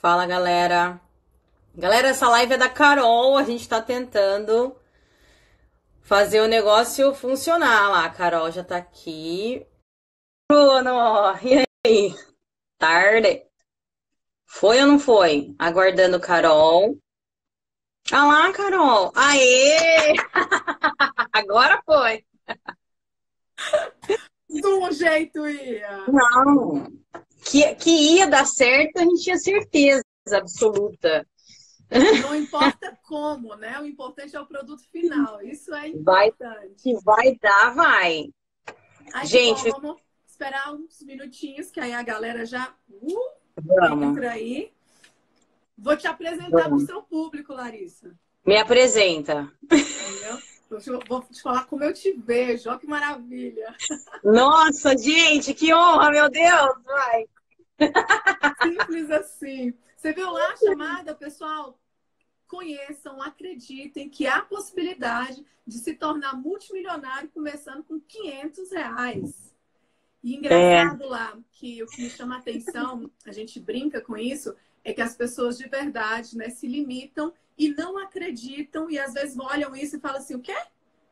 Fala, galera. Galera, essa live é da Carol. A gente tá tentando fazer o negócio funcionar lá. A Carol já tá aqui. Bruno, e aí? Tarde. Foi ou não foi? Aguardando Carol. Ah lá, Carol. Aê! Agora foi. De um jeito ia. Não. Que ia dar certo, a gente tinha certeza absoluta. Não importa como, né? O importante é o produto final. Isso é Vai, importante. que vai dar, vai. Ai, que bom. Gente, Vamos esperar uns minutinhos, que aí a galera já vamos. entra aí. Vou te apresentar para o Vamos. seu público, Larissa. Me apresenta. Entendeu? Vou te falar como eu te vejo. Olha que maravilha. Nossa, gente, que honra, meu Deus! Vai. Simples assim. Você viu lá a chamada, pessoal? Conheçam, acreditem que há possibilidade de se tornar multimilionário começando com R$ 500. E É, engraçado lá, que o que me chama a atenção, a gente brinca com isso, é que as pessoas de verdade, né, se limitam e não acreditam e às vezes olham isso e falam assim, o quê?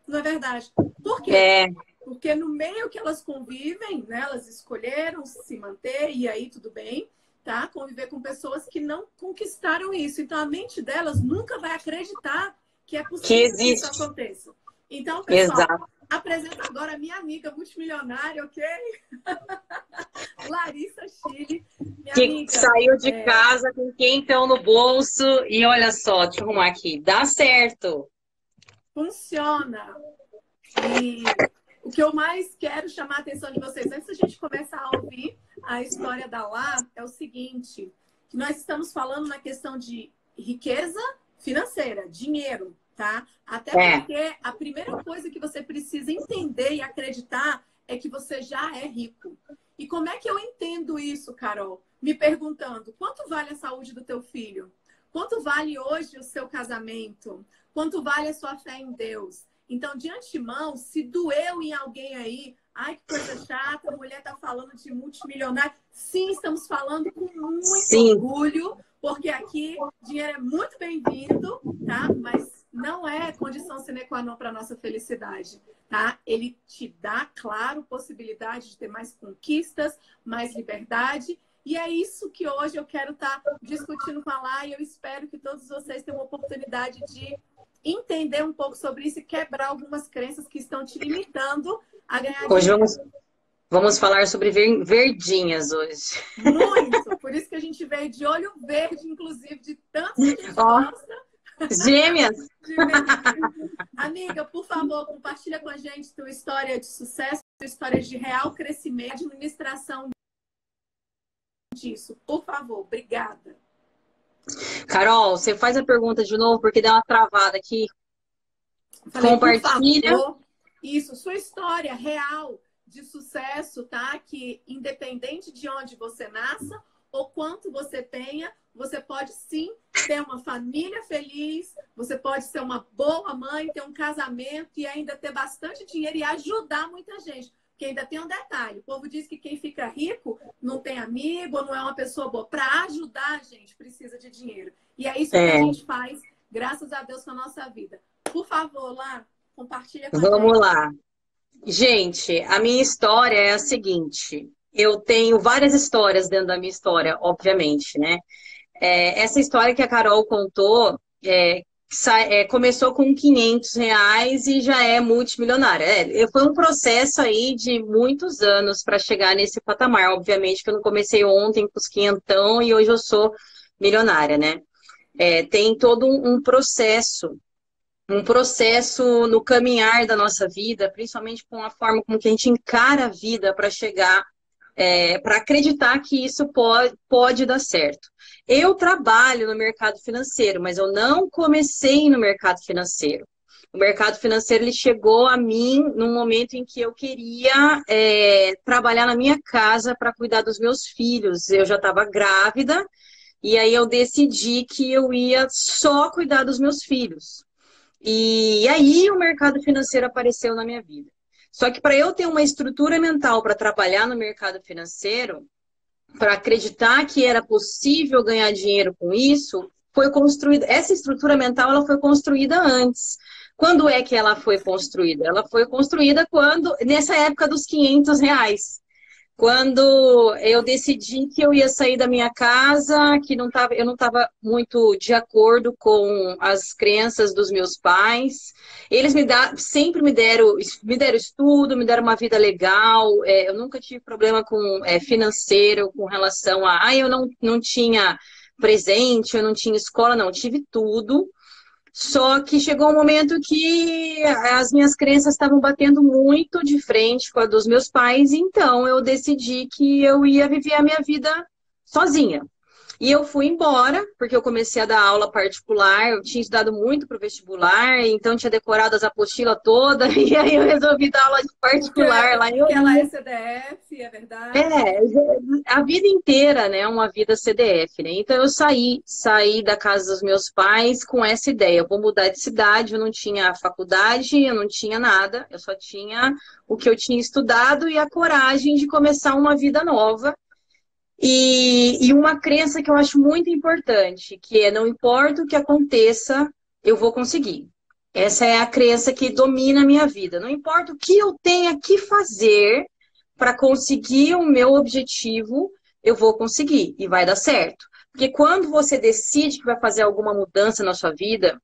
Não é verdade. Por quê? é, Porque no meio que elas convivem, né, elas escolheram se manter e aí tudo bem, tá? Conviver com pessoas que não conquistaram isso. Então a mente delas nunca vai acreditar que é que possível que isso existe. aconteça. Então, pessoal, Exato. apresento agora a minha amiga multimilionária, ok? Larissa Chile, minha Que amiga. saiu de casa com quentão no bolso e olha só, deixa eu arrumar aqui. Dá certo. Funciona. E o que eu mais quero chamar a atenção de vocês, antes da gente começar a ouvir a história da Lá, é o seguinte, que nós estamos falando na questão de riqueza financeira, dinheiro, tá? Até É, porque a primeira coisa que você precisa entender e acreditar é que você já é rico. E como é que eu entendo isso, Carol? Me perguntando, quanto vale a saúde do teu filho? Quanto vale hoje o seu casamento? Quanto vale a sua fé em Deus? Então, de antemão, se doeu em alguém aí, ai, que coisa chata, a mulher tá falando de multimilionário. Sim, estamos falando com muito sim, orgulho, porque aqui dinheiro é muito bem-vindo, tá? Mas não é condição sine qua non para nossa felicidade, tá? Ele te dá, claro, possibilidade de ter mais conquistas, mais liberdade. E é isso que hoje eu quero estar discutindo com a Lá, e eu espero que todos vocês tenham uma oportunidade de entender um pouco sobre isso e quebrar algumas crenças que estão te limitando a ganhar hoje dinheiro. vamos falar sobre verdinhas hoje. Muito! Por isso que a gente veio de olho verde, inclusive, de tanto que a gente Ó, gosta gêmeas. de verdinho. Amiga, por favor, compartilha com a gente tua história de sucesso, tua história de real crescimento, administração disso. Por favor, obrigada. Carol, você faz a pergunta de novo porque deu uma travada aqui. Falei, por Compartilha. favor, isso, sua história real de sucesso, tá? Que independente de onde você nasça ou quanto você tenha, você pode sim ter uma família feliz, você pode ser uma boa mãe, ter um casamento e ainda ter bastante dinheiro e ajudar muita gente. Porque ainda tem um detalhe, o povo diz que quem fica rico não tem amigo, ou não é uma pessoa boa. Para ajudar a gente, precisa de dinheiro. E é isso que a É, gente faz, graças a Deus, com a nossa vida. Por favor, lá, compartilha com a vamos gente. lá. Gente, a minha história é a seguinte. Eu tenho várias histórias dentro da minha história, obviamente, né? Essa história que a Carol contou começou com R$ 500 e já é multimilionária. Foi um processo aí de muitos anos para chegar nesse patamar. Obviamente que eu não comecei ontem com os quinhentão e hoje eu sou milionária, né? Tem todo um processo no caminhar da nossa vida, principalmente com a forma como que a gente encara a vida para chegar, para acreditar que isso pode dar certo. Eu trabalho no mercado financeiro, mas eu não comecei no mercado financeiro. O mercado financeiro ele chegou a mim num momento em que eu queria trabalhar na minha casa para cuidar dos meus filhos. Eu já estava grávida e aí eu decidi que eu ia só cuidar dos meus filhos. E aí o mercado financeiro apareceu na minha vida. Só que para eu ter uma estrutura mental para trabalhar no mercado financeiro, para acreditar que era possível ganhar dinheiro com isso, foi construída. Essa estrutura mental ela foi construída antes. Quando é que ela foi construída? Ela foi construída nessa época dos R$ 500. Quando eu decidi que eu ia sair da minha casa, que eu não estava muito de acordo com as crenças dos meus pais. Eles sempre me deram estudo, me deram uma vida legal. Eu nunca tive problema com financeiro, com relação eu não tinha presente, eu não tinha escola, não, eu tive tudo. Só que chegou um momento que as minhas crenças estavam batendo muito de frente com a dos meus pais, então eu decidi que eu ia viver a minha vida sozinha. E eu fui embora, porque eu comecei a dar aula particular, eu tinha estudado muito para o vestibular, então tinha decorado as apostilas todas, e aí eu resolvi dar aula de particular lá. Porque ela é CDF, é verdade? A vida inteira, né, uma vida CDF, né? Então eu saí da casa dos meus pais com essa ideia, eu vou mudar de cidade, eu não tinha faculdade, eu não tinha nada, eu só tinha o que eu tinha estudado e a coragem de começar uma vida nova. E uma crença que eu acho muito importante, que é não importa o que aconteça, eu vou conseguir. Essa é a crença que domina a minha vida. Não importa o que eu tenha que fazer para conseguir o meu objetivo, eu vou conseguir e vai dar certo. Porque quando você decide que vai fazer alguma mudança na sua vida,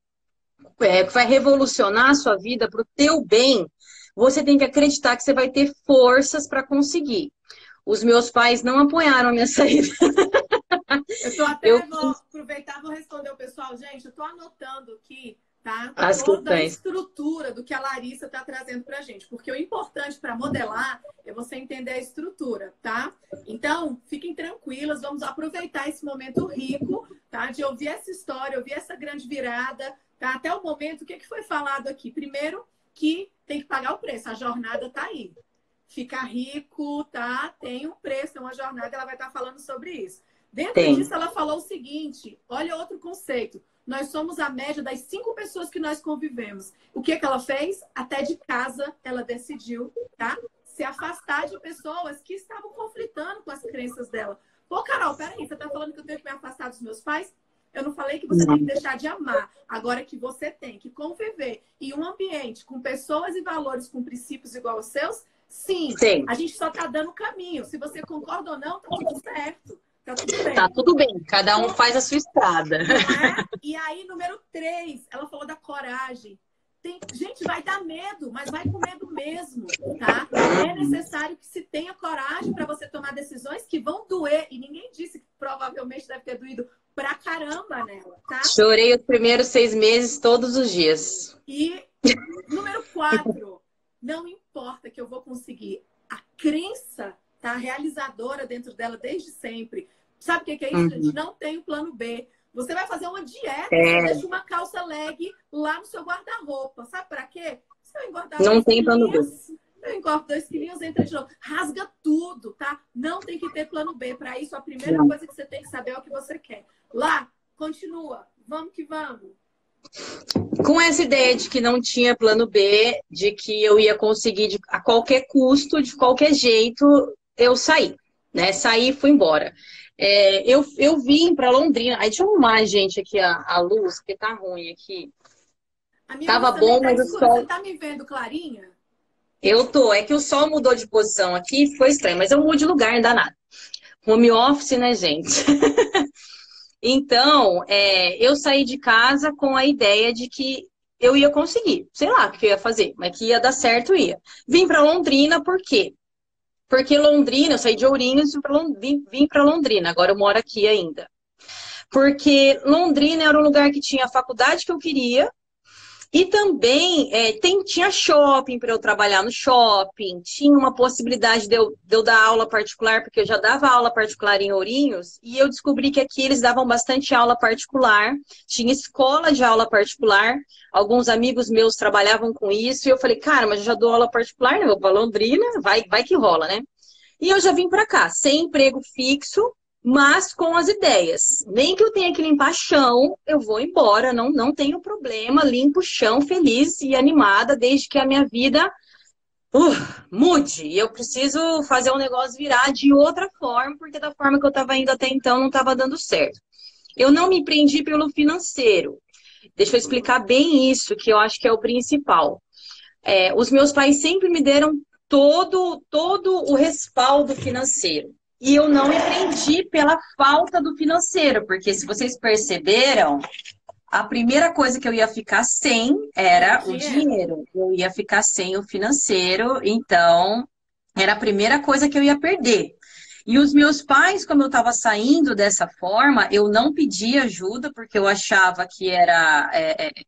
que vai revolucionar a sua vida para o teu bem, você tem que acreditar que você vai ter forças para conseguir. Os meus pais não apoiaram a minha saída. Vou aproveitar e vou responder o pessoal. Gente, eu tô anotando aqui, tá? Toda a estrutura do que a Larissa tá trazendo pra gente. Porque o importante para modelar é você entender a estrutura, tá? Então, fiquem tranquilas, vamos aproveitar esse momento rico, tá? De ouvir essa história, ouvir essa grande virada, tá? Até o momento, o que foi falado aqui? Primeiro, que tem que pagar o preço, a jornada tá aí. Ficar rico, tá? Tem um preço, tem uma jornada, ela vai estar falando sobre isso. Dentro disso, ela falou o seguinte, olha outro conceito. Nós somos a média das 5 pessoas que nós convivemos. O que ela fez? Até de casa, ela decidiu, tá? Se afastar de pessoas que estavam conflitando com as crenças dela. Pô, Carol, peraí, você tá falando que eu tenho que me afastar dos meus pais? Eu não falei que você tem que deixar de amar. Agora que você tem que conviver em um ambiente com pessoas e valores, com princípios igual aos seus, sim, a gente só tá dando caminho. Se você concorda ou não, tá tudo certo. Tá tudo bem. Tá tudo bem, cada um faz a sua estrada. E aí, número 3, ela falou da coragem. Gente, vai dar medo, mas vai com medo mesmo, tá? É necessário que se tenha coragem para você tomar decisões que vão doer. E ninguém disse que provavelmente deve ter doído pra caramba nela, tá? Chorei os primeiros 6 meses todos os dias. E número 4, não importa que eu vou conseguir. A crença tá realizadora dentro dela desde sempre. Sabe o que é isso, gente? Não tem o plano B. Você vai fazer uma dieta, você deixa uma calça leg lá no seu guarda-roupa. Sabe pra quê? Se eu engordar não tem plano B. Eu engordo 2 quilinhos, entra de novo. Rasga tudo, tá? Não tem que ter plano B. Para isso, a primeira coisa que você tem que saber é o que você quer. Lá, continua. Vamos que vamos. Com essa ideia de que não tinha plano B, de que eu ia conseguir a qualquer custo, de qualquer jeito, eu saí, né? Saí e fui embora. Eu vim para Londrina. Aí deixa eu arrumar, gente, aqui a luz, porque tá ruim aqui. Tava bom, mas o sol... Você tá me vendo clarinha? Eu tô. É que o sol mudou de posição aqui, ficou estranho. Mas eu mudo de lugar, não dá nada. Home office, né, gente? Então, eu saí de casa com a ideia de que eu ia conseguir. Sei lá o que eu ia fazer, mas que ia dar certo, ia. Vim para Londrina, por quê? Porque Londrina, eu saí de Ourinhos e vim para Londrina. Agora eu moro aqui ainda. Porque Londrina era um lugar que tinha a faculdade que eu queria. E também tinha shopping para eu trabalhar no shopping, tinha uma possibilidade de eu dar aula particular, porque eu já dava aula particular em Ourinhos, e eu descobri que aqui eles davam bastante aula particular, tinha escola de aula particular, alguns amigos meus trabalhavam com isso, e eu falei, cara, mas eu já dou aula particular, né? Eu vou para Londrina, vai que rola, né? E eu já vim para cá, sem emprego fixo, mas com as ideias. Nem que eu tenha que limpar chão, eu vou embora, não tenho problema, limpo o chão feliz e animada, desde que a minha vida mude, e eu preciso fazer o negócio virar de outra forma, porque da forma que eu estava indo até então não estava dando certo. Eu não me prendi pelo financeiro. Deixa eu explicar bem isso, que eu acho que é o principal. Os meus pais sempre me deram todo o respaldo financeiro. E eu não me prendi pela falta do financeiro, porque se vocês perceberam, a primeira coisa que eu ia ficar sem era o dinheiro. Eu ia ficar sem o financeiro, então era a primeira coisa que eu ia perder. E os meus pais, como eu estava saindo dessa forma, eu não pedi ajuda, porque eu achava que era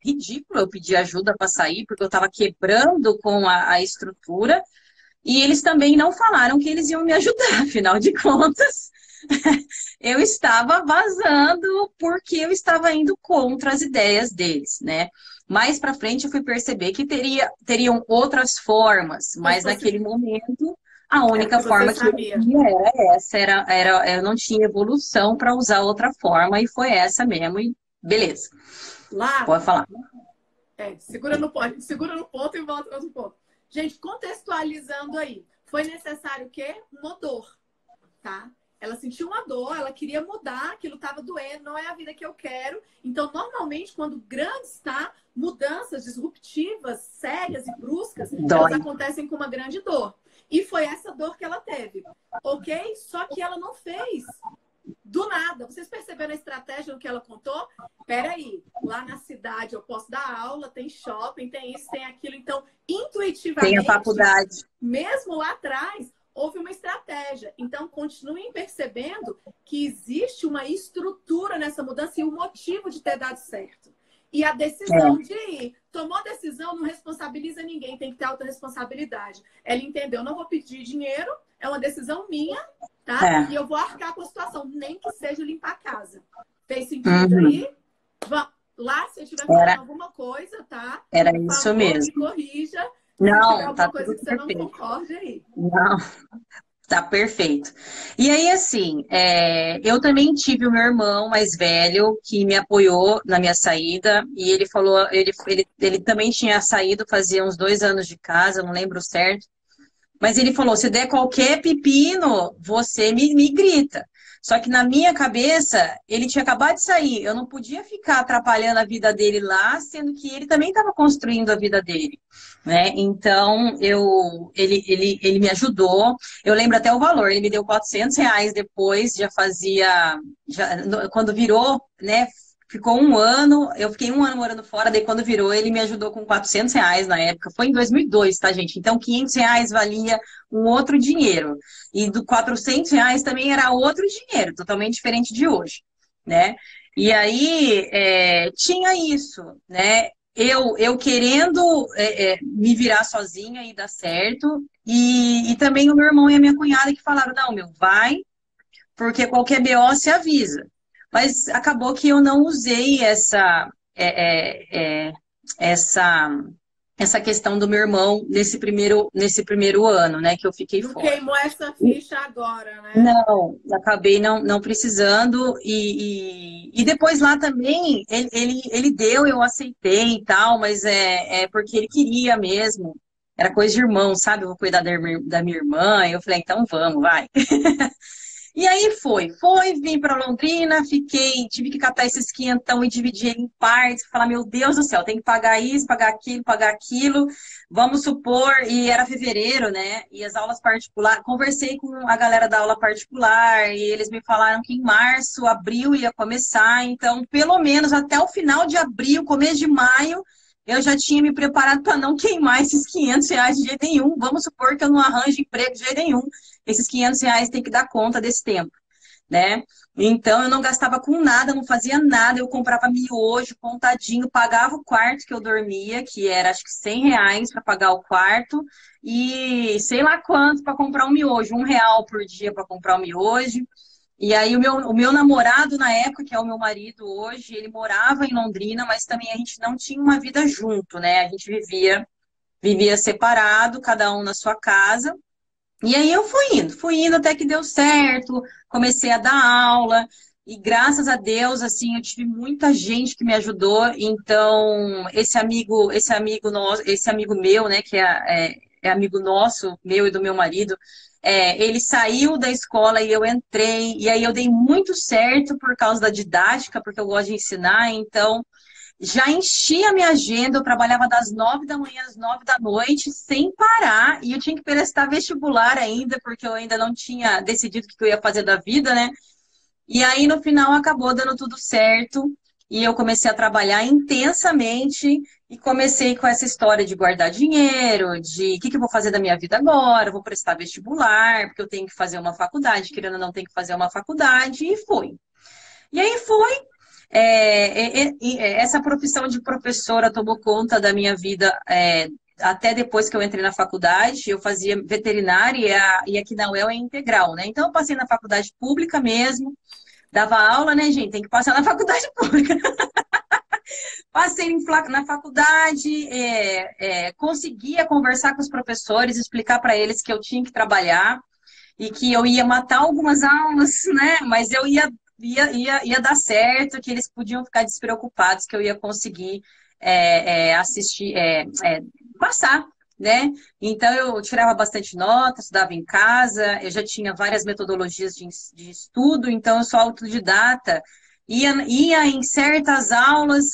ridículo eu pedir ajuda para sair, porque eu estava quebrando com a estrutura. E eles também não falaram que eles iam me ajudar, afinal de contas, eu estava vazando porque eu estava indo contra as ideias deles, né? Mais para frente eu fui perceber que teriam outras formas, mas naquele momento a única forma que eu tinha era essa, eu não tinha evolução para usar outra forma e foi essa mesmo, e beleza. Lá, pode falar. Segura no ponto e volta no ponto. Gente, contextualizando aí, foi necessário o quê? Uma dor, tá? Ela sentiu uma dor, ela queria mudar, aquilo estava doendo, não é a vida que eu quero. Então, normalmente, quando grandes, tá? Mudanças disruptivas, sérias e bruscas, elas acontecem com uma grande dor. E foi essa dor que ela teve, ok? Só que ela não fez do nada. Vocês perceberam a estratégia do que ela contou? Peraí, lá na cidade eu posso dar aula, tem shopping, tem isso, tem aquilo. Então, intuitivamente, tem a faculdade. Mesmo lá atrás, houve uma estratégia. Então, continuem percebendo que existe uma estrutura nessa mudança e o motivo de ter dado certo. E a decisão de ir. Tomou a decisão, não responsabiliza ninguém, tem que ter autorresponsabilidade. Ela entendeu, não vou pedir dinheiro, é uma decisão minha, tá? E eu vou arcar com a situação, nem que seja limpar a casa. Fez sentido aí? Lá, se eu estiver falando alguma coisa, tá? Era isso mesmo. Me corrija. Não, tá coisa que você perfeito. Não concorde aí. Não, tá perfeito. E aí, assim, eu também tive o meu irmão mais velho que me apoiou na minha saída e ele falou, ele também tinha saído fazia uns 2 anos de casa, não lembro certo, mas ele falou, se der qualquer pepino, você me grita. Só que na minha cabeça, ele tinha acabado de sair. Eu não podia ficar atrapalhando a vida dele lá, sendo que ele também estava construindo a vida dele, né? Então, ele me ajudou. Eu lembro até o valor. Ele me deu R$ 400 depois, quando virou, né? Ficou 1 ano, eu fiquei 1 ano morando fora, daí quando virou, ele me ajudou com R$ 400 na época. Foi em 2002, tá, gente? Então, R$ 500 valia um outro dinheiro. E do R$ 400 também era outro dinheiro, totalmente diferente de hoje, né? E aí, tinha isso, né? Eu querendo me virar sozinha e dar certo. E também o meu irmão e a minha cunhada que falaram, não, vai, porque qualquer BO se avisa. Mas acabou que eu não usei essa questão do meu irmão nesse primeiro ano, né, que eu fiquei fora. Não queimou essa ficha agora, né? Não, acabei não precisando. E depois lá também, ele deu, eu aceitei e tal, mas porque ele queria mesmo. Era coisa de irmão, sabe? Eu vou cuidar da minha irmã. Eu falei, então vamos, vai. E aí vim para Londrina, tive que catar esses quinhentão e dividir ele em partes, falar, meu Deus do céu, tem que pagar isso, pagar aquilo, vamos supor, e era fevereiro, né, e as aulas particulares, conversei com a galera da aula particular, e eles me falaram que em março, abril ia começar, então, pelo menos até o final de abril, começo de maio, eu já tinha me preparado para não queimar esses R$ 500 de jeito nenhum, vamos supor que eu não arranjo emprego de jeito nenhum, esses R$ 500 tem que dar conta desse tempo, né? Então, eu não gastava com nada, não fazia nada, eu comprava miojo, contadinho, pagava o quarto que eu dormia, que era acho que R$ 100 para pagar o quarto, e sei lá quanto para comprar um miojo, R$ 1 por dia para comprar um miojo. E aí o meu namorado na época, que é o meu marido hoje, ele morava em Londrina, mas também a gente não tinha uma vida junto, né? A gente vivia separado, cada um na sua casa. E aí eu fui indo até que deu certo, comecei a dar aula, e graças a Deus, assim, eu tive muita gente que me ajudou, então esse amigo meu, né, que é amigo nosso, meu e do meu marido. Ele saiu da escola e eu entrei, e aí eu dei muito certo por causa da didática, porque eu gosto de ensinar, então já enchi a minha agenda, eu trabalhava das 9 da manhã às 9 da noite, sem parar, e eu tinha que prestar vestibular ainda, porque eu ainda não tinha decidido o que eu ia fazer da vida, né? E aí, no final, acabou dando tudo certo. E eu comecei a trabalhar intensamente e comecei com essa história de guardar dinheiro, de o que eu vou fazer da minha vida agora, eu vou prestar vestibular, porque eu tenho que fazer uma faculdade, querendo ou não, tenho que fazer uma faculdade, e fui. E aí foi. Essa profissão de professora tomou conta da minha vida até depois que eu entrei na faculdade. Eu fazia veterinária e aqui na UEL é integral, né? Então eu passei na faculdade pública mesmo. Dava aula, né, gente? Tem que passar na faculdade pública. Passei na faculdade, conseguia conversar com os professores, explicar para eles que eu tinha que trabalhar e que eu ia matar algumas aulas, né? Mas eu ia dar certo, que eles podiam ficar despreocupados, que eu ia conseguir assistir, passar, né? Então eu tirava bastante nota, estudava em casa, eu já tinha várias metodologias de estudo, então eu sou autodidata, ia em certas aulas,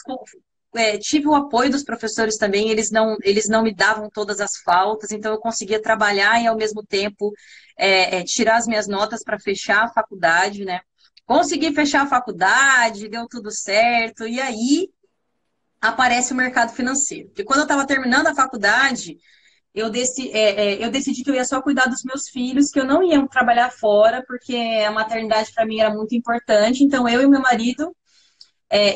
tive o apoio dos professores também, eles não me davam todas as faltas, então eu conseguia trabalhar e ao mesmo tempo tirar as minhas notas para fechar a faculdade, né? Consegui fechar a faculdade, deu tudo certo, e aí aparece o mercado financeiro. Porque quando eu estava terminando a faculdade, eu decidi que eu ia só cuidar dos meus filhos, que eu não ia trabalhar fora, porque a maternidade para mim era muito importante. Então, eu e meu marido,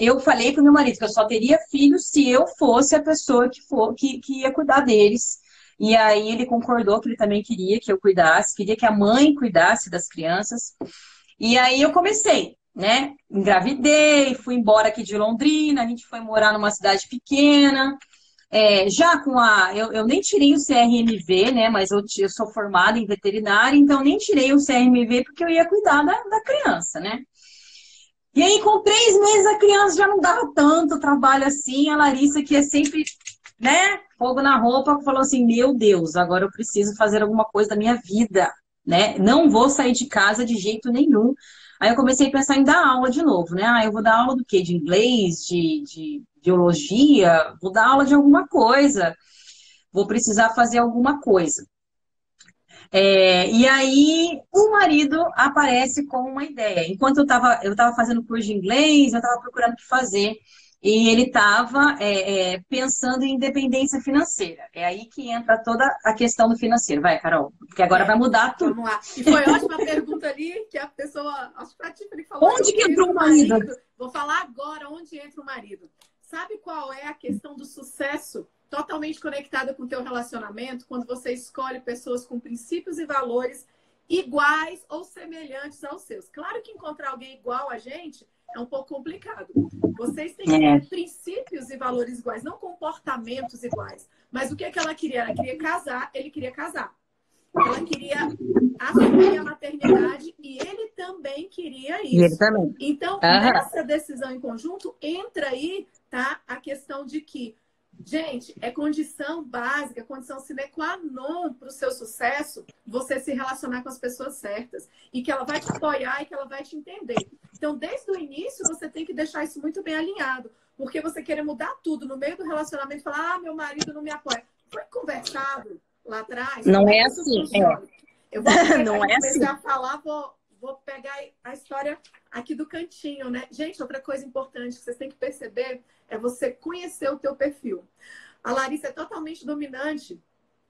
eu falei para o meu marido que eu só teria filhos se eu fosse a pessoa que ia cuidar deles. E aí ele concordou que ele também queria que eu cuidasse, queria que a mãe cuidasse das crianças. E aí eu comecei, né? Engravidei, fui embora aqui de Londrina, a gente foi morar numa cidade pequena. Já com eu nem tirei o CRMV, né? Mas eu sou formada em veterinária, então nem tirei o CRMV porque eu ia cuidar da criança, né? E aí, com 3 meses, a criança já não dava tanto trabalho assim. A Larissa, que é sempre, né, fogo na roupa, falou assim: Meu Deus, agora eu preciso fazer alguma coisa da minha vida, né? Não vou sair de casa de jeito nenhum. Aí eu comecei a pensar em dar aula de novo, né? Eu vou dar aula do quê? De inglês, de biologia, vou dar aula de alguma coisa, vou precisar fazer alguma coisa. E aí o marido aparece com uma ideia. Enquanto eu tava fazendo curso de inglês, eu estava procurando o que fazer. E ele estava pensando em independência financeira. É aí que entra toda a questão do financeiro. Vai, Carol, porque agora vai mudar tudo. Vamos lá. E foi ótima pergunta ali, que a pessoa, acho que a Tiffany falou. Onde que entrou o marido? Vou falar agora onde entra o marido. Sabe qual é a questão do sucesso totalmente conectada com o teu relacionamento, quando você escolhe pessoas com princípios e valores iguais ou semelhantes aos seus? Claro que encontrar alguém igual a gente é um pouco complicado. Vocês têm que ter princípios e valores iguais, não comportamentos iguais. Mas o que ela queria? Ela queria casar, ele queria casar. Ela queria assumir a maternidade e ele também queria isso. E ele também. Então, nessa decisão em conjunto, entra aí, tá, a questão de que, gente, é condição básica, condição sine qua non para o seu sucesso, você se relacionar com as pessoas certas. E que ela vai te apoiar e que ela vai te entender. Então, desde o início, você tem que deixar isso muito bem alinhado. Porque você querer mudar tudo no meio do relacionamento e falar, meu marido não me apoia. Foi conversado lá atrás. Não é assim. Eu vou pegar, não é assim. A falar, vou pegar a história aqui do cantinho, né? Gente, outra coisa importante que vocês têm que perceber é você conhecer o teu perfil. A Larissa é totalmente dominante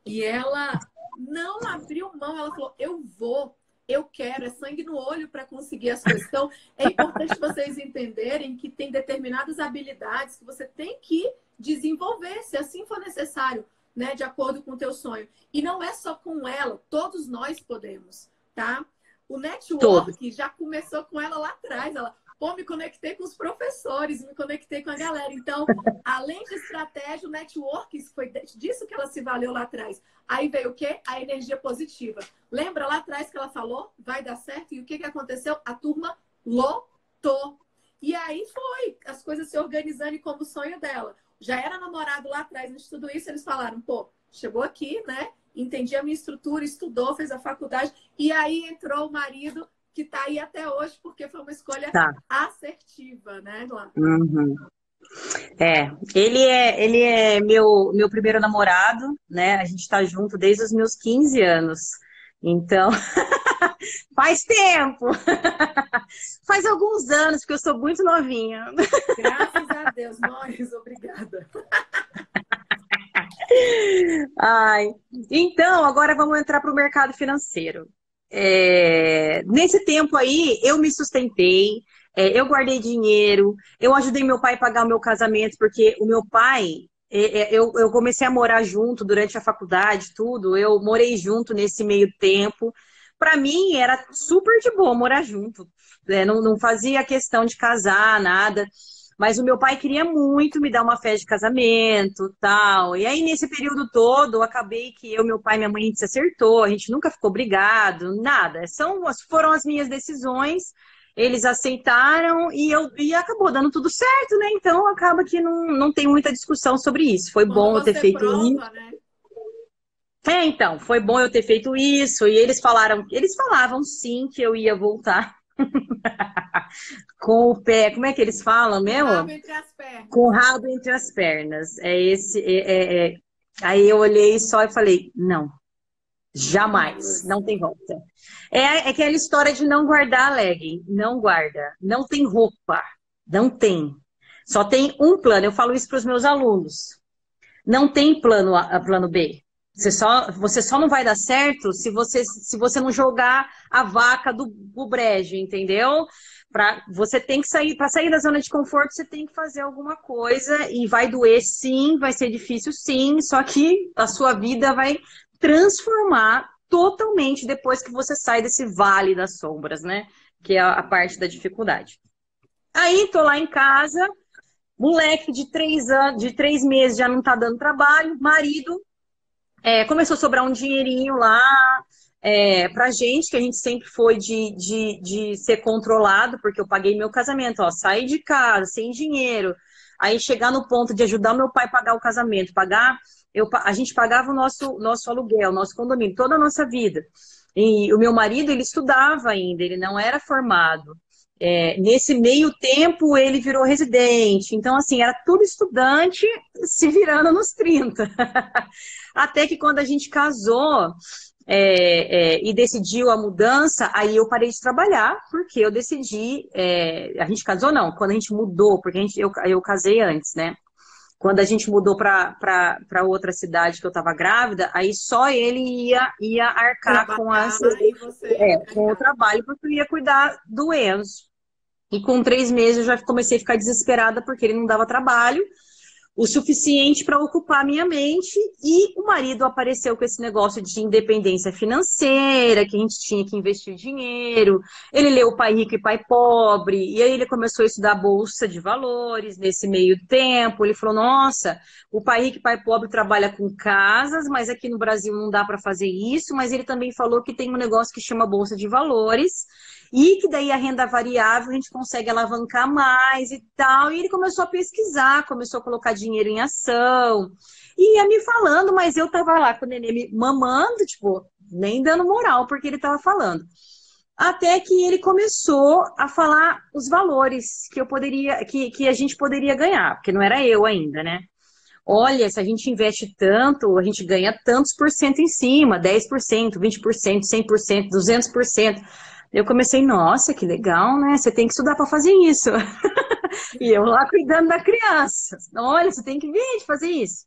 e ela não abriu mão. Ela falou, eu quero, é sangue no olho para conseguir as coisas. Então, é importante vocês entenderem que tem determinadas habilidades que você tem que desenvolver, se assim for necessário, né, de acordo com o teu sonho. E não é só com ela, todos nós podemos, tá? O network já começou com ela lá atrás. Ela, me conectei com os professores, me conectei com a galera. Então, além de estratégia, o network, foi disso que ela se valeu lá atrás. Aí veio o quê? A energia positiva. Lembra lá atrás que ela falou? Vai dar certo? E o que aconteceu? A turma lotou. E aí foi as coisas se organizando como o sonho dela. Já era namorado lá atrás, antes de tudo isso, eles falaram, chegou aqui, né? entendia a minha estrutura, estudou, fez a faculdade, e aí entrou o marido que está aí até hoje, porque foi uma escolha Tá. assertiva, né, Glá? Uhum. Ele é meu primeiro namorado, né? A gente tá junto desde os meus 15 anos. Então, faz tempo. Faz alguns anos, porque eu sou muito novinha. Graças a Deus, nós, obrigada. Ai, então, agora vamos entrar para o mercado financeiro. Nesse tempo aí, eu me sustentei, eu guardei dinheiro, eu ajudei meu pai a pagar o meu casamento, porque o meu pai, eu comecei a morar junto durante a faculdade, tudo, eu morei junto nesse meio tempo. Para mim, era super de boa morar junto, não fazia questão de casar, nada. Mas o meu pai queria muito me dar uma festa de casamento, tal. E aí, nesse período todo, eu acabei que eu, meu pai e minha mãe, a gente se acertou, a gente nunca ficou brigado, nada. Foram as minhas decisões, eles aceitaram e acabou dando tudo certo, né? Então, acaba que não tem muita discussão sobre isso. Foi Quando bom eu ter você feito isso. prova, né? Então, foi bom eu ter feito isso. E eles falavam sim que eu ia voltar com o pé, como é que eles falam O rabo mesmo? entre as pernas. Com o rabo entre as pernas. Aí eu olhei só e falei, não, jamais, não tem volta. É aquela história de não guardar legging, não guarda, não tem roupa, não tem. Só tem um plano, eu falo isso para os meus alunos. Não tem plano A, plano B. Você só não vai dar certo se você não jogar a vaca do brejo, entendeu? Você tem que sair, para sair da zona de conforto, você tem que fazer alguma coisa e vai doer sim, vai ser difícil sim, só que a sua vida vai transformar totalmente depois que você sai desse vale das sombras, né? Que é a parte da dificuldade. Aí, tô lá em casa, moleque de 3 anos, de 3 meses já não tá dando trabalho, marido, começou a sobrar um dinheirinho lá, pra gente, que a gente sempre foi de ser controlado, porque eu paguei meu casamento, ó, saí de casa sem dinheiro, aí chegar no ponto de ajudar meu pai a pagar o casamento, a gente pagava o nosso aluguel, nosso condomínio, toda a nossa vida. E o meu marido, ele estudava ainda, ele não era formado. Nesse meio tempo, ele virou residente. Então, assim, era tudo estudante se virando nos 30. Até que quando a gente casou e decidiu a mudança, aí eu parei de trabalhar, porque eu decidi. A gente casou, não, quando a gente mudou, porque eu casei antes, né? Quando a gente mudou para outra cidade que eu estava grávida, aí só ele ia arcar Trabalhar e você com o trabalho, porque eu ia cuidar do Enzo. E com 3 meses eu já comecei a ficar desesperada porque ele não dava trabalho o suficiente para ocupar a minha mente, e o marido apareceu com esse negócio de independência financeira, que a gente tinha que investir dinheiro. Ele leu Pai Rico e Pai Pobre, e aí ele começou a estudar Bolsa de Valores nesse meio tempo. Ele falou, nossa, o Pai Rico e Pai Pobre trabalha com casas, mas aqui no Brasil não dá para fazer isso. Mas ele também falou que tem um negócio que chama Bolsa de Valores, e que daí a renda variável a gente consegue alavancar mais e tal. E ele começou a pesquisar, começou a colocar dinheiro em ação. E ia me falando, mas eu tava lá com o neném me mamando, tipo, nem dando moral porque ele tava falando. Até que ele começou a falar os valores que a gente poderia ganhar, porque não era eu ainda, né? Olha, se a gente investe tanto, a gente ganha tantos por cento em cima, 10%, 20%, 100%, 200%. Eu comecei, nossa, que legal, né? Você tem que estudar para fazer isso. E eu lá cuidando da criança. Olha, você tem que vir de fazer isso.